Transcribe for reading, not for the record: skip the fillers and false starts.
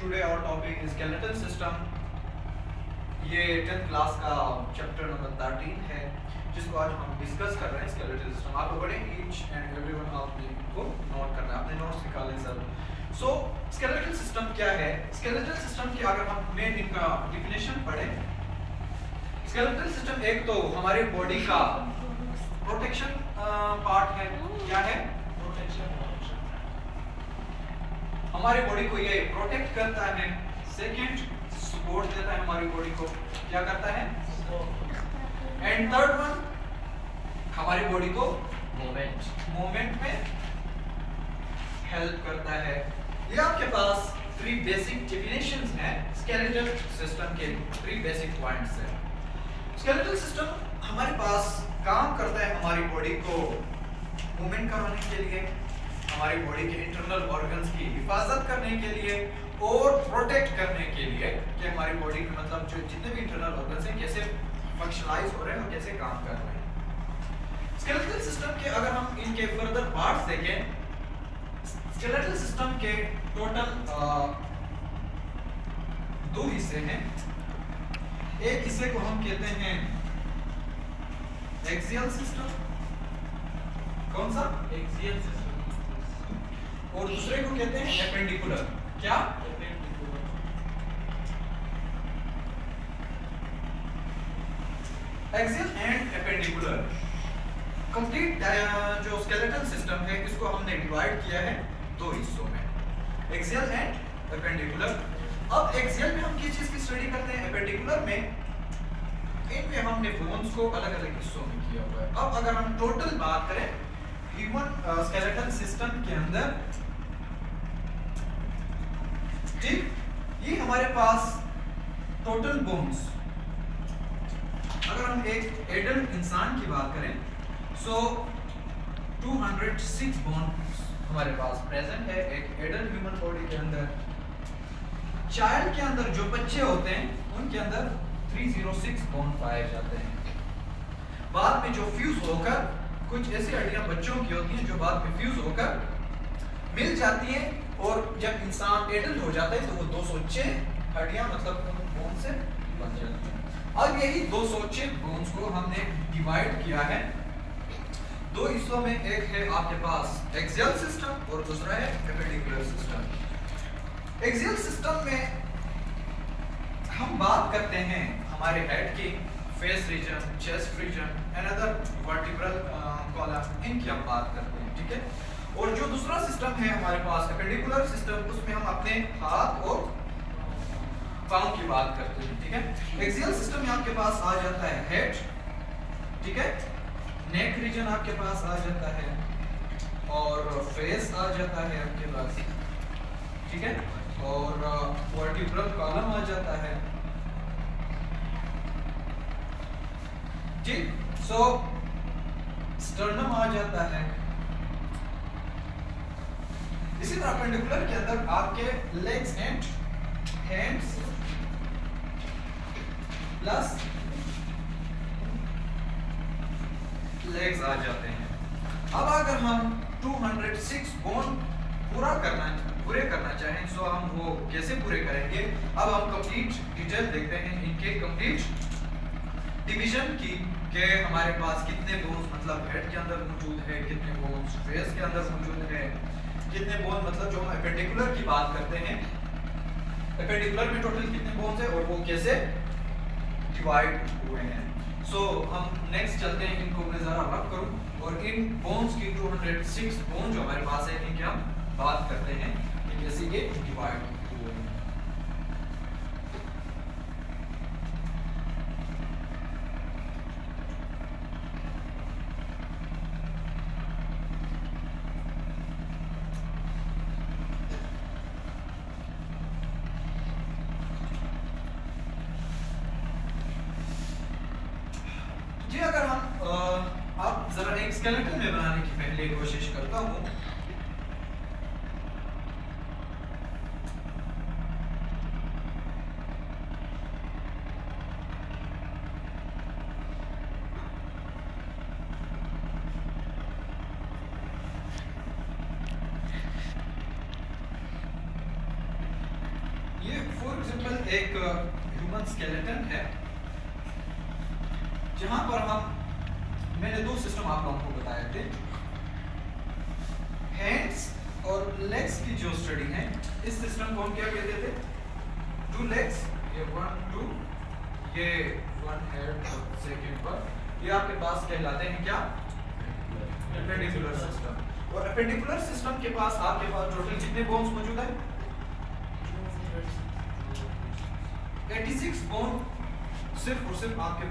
Today our topic is skeletal system. ये 10th class का chapter number 13 है जिसको आज हम डिस्कस कर रहे हैं स्केलेटल सिस्टम। आप लोगों ने ईच एंड एवरीवन आपने इनको नोट करना है, अपने नोट्स निकालें सर। सो स्केलेटल सिस्टम क्या है? स्केलेटल सिस्टम की अगर हम मेन इनका डिफिनेशन पढ़ें, स्केलेटल सिस्टम एक तो हमारी बॉडी का प्रोटेक्शन पार्ट है। क्या है? प्रोटेक्शन। हमारी बॉडी को ये प्रोटेक्ट करता है। सेकंड, सपोर्ट देता है हमारी बॉडी को। क्या करता है? एंड थर्ड वन, हमारी बॉडी को मूवमेंट में हेल्प करता है। ये आपके पास 3 बेसिक डेफिनेशंस हैं स्केलेटल सिस्टम के। 3 बेसिक पॉइंट्स हैं। स्केलेटल सिस्टम हमारे पास काम करता है हमारी बॉडी को मूवमेंट करवाने के लिए, हमारी बॉडी के इंटरनल ऑर्गन्स की हिफाजत करने के लिए और प्रोटेक्ट करने के लिए कि हमारी बॉडी में मतलब जो जितने भी इंटरनल ऑर्गन्स हैं कैसे फंक्शनलाइज हो रहे हैं और कैसे काम कर रहे हैं। स्केलेटल सिस्टम के अगर हम इनके फर्दर पार्ट्स देखें, स्केलेटल सिस्टम के टोटल 2 हिस्से हैं। एक हिस्से को हम कहते हैं एक्सियल सिस्टम। कौन सा? Axial system. और दूसरे को कहते हैं एपेंडिकुलर। क्या? Axial and appendicular. कंप्लीट जो स्केलेटल सिस्टम है इसको हमने डिवाइड किया है 2 हिस्सों में, एक्सियल एंड एपेंडिकुलर। अब एक्सियल में हम किस चीज की स्टडी करते हैं? एपेंडिकुलर में इनमें हमने बोन्स को अलग अलग हिस्सों में किया हुआ है। अब अगर हम टोटल बात करें ह्यूमन स्केलेटल सिस्टम के अंदर, ठीक, ये हमारे पास टोटल बोन्स, अगर हम एक एडल्ट इंसान की बात करें सो 206 बोन्स हमारे पास प्रेजेंट है एक एडल्ट ह्यूमन बॉडी के अंदर। चाइल्ड के अंदर जो बच्चे होते हैं उनके अंदर 306 बोन पाए जाते हैं। बाद में जो फ्यूज होकर कुछ ऐसी हड्डियां बच्चों की होती हैं जो बाद में फ्यूज होकर मिल जाती हैं और जब इंसान एडल्ट हो जाता है तो वो 206 हड्डियां मतलब बोन से बन जाती हैं। अब यही 206 बोन्स को हमने डिवाइड किया है 2 हिस्सों में। एक है आपके पास एक्सियल सिस्टम और दूसरा है एपेंडिकुलर सिस्टम। एक्सियल सिस्टम में हम बात करते हैं हमारे हेड की, face region, chest region and other vertebral column, इनकी हम बात करते हैं, ठीक है। और जो दूसरा सिस्टम है हमारे पास एपेंडिकुलर सिस्टम, उसमें हम अपने हाथ और पाँव की बात करते हैं, ठीक है। एक्सियल सिस्टम में आपके पास आ जाता है हेड, ठीक है, नेक रीजन आपके पास आ जाता है और फेस आ जाता है आपके पास, ठीक है, और वर्टिब्रल कॉलम आ जाता है, ठीक। सो स्टर्नम आ जाता है। इसी तरह एपेंडिकुलर के अंदर आपके legs and hands plus legs आ जाते हैं। अब अगर हम 206 बोन पूरे करना चाहें सो हम वो कैसे पूरे करेंगे? अब हम कंप्लीट डिटेल देखते हैं इनके कंप्लीट डिवीजन की कि हमारे पास कितने बोन्स मतलब हेड के अंदर मौजूद है, कितने बोन्स फेस के अंदर मौजूद है, कितने बोन मतलब जो हम एपेंडिकुलर की बात करते हैं, एपेंडिकुलर में टोटल कितने बोन्स है और वो कैसे डिवाइड हुए हैं। सो हम नेक्स्ट चलते हैं, इनको मैं जरा रफ करूं और इन बोन्स की 206 बोन जो हमारे पास है इनकी हम बात करते हैं कि कैसे ये डिवाइड हुए हैं। अगर हम आप जरा एक स्केलेटन में बनाने की पहले कोशिश करता हूं। ये फॉर एग्जांपल एक ह्यूमन स्केलेटन है, जहां पर मैंने दो सिस्टम आप लोगों को बताए थे। हैंड्स और लेग्स की जो स्टडी है, इस सिस्टम को हम क्या कहते थे? टू लेग्स, ये 1 2, ये 1 हेड और सेकंड पर, ये आपके पास कहलाते हैं क्या? Appendicular system. और एपेंडिकुलर सिस्टम के पास आपके पास टोटल कितने बोन्स मौजूद हैं? 86 बोन सिर्फ और सिर्फ आपके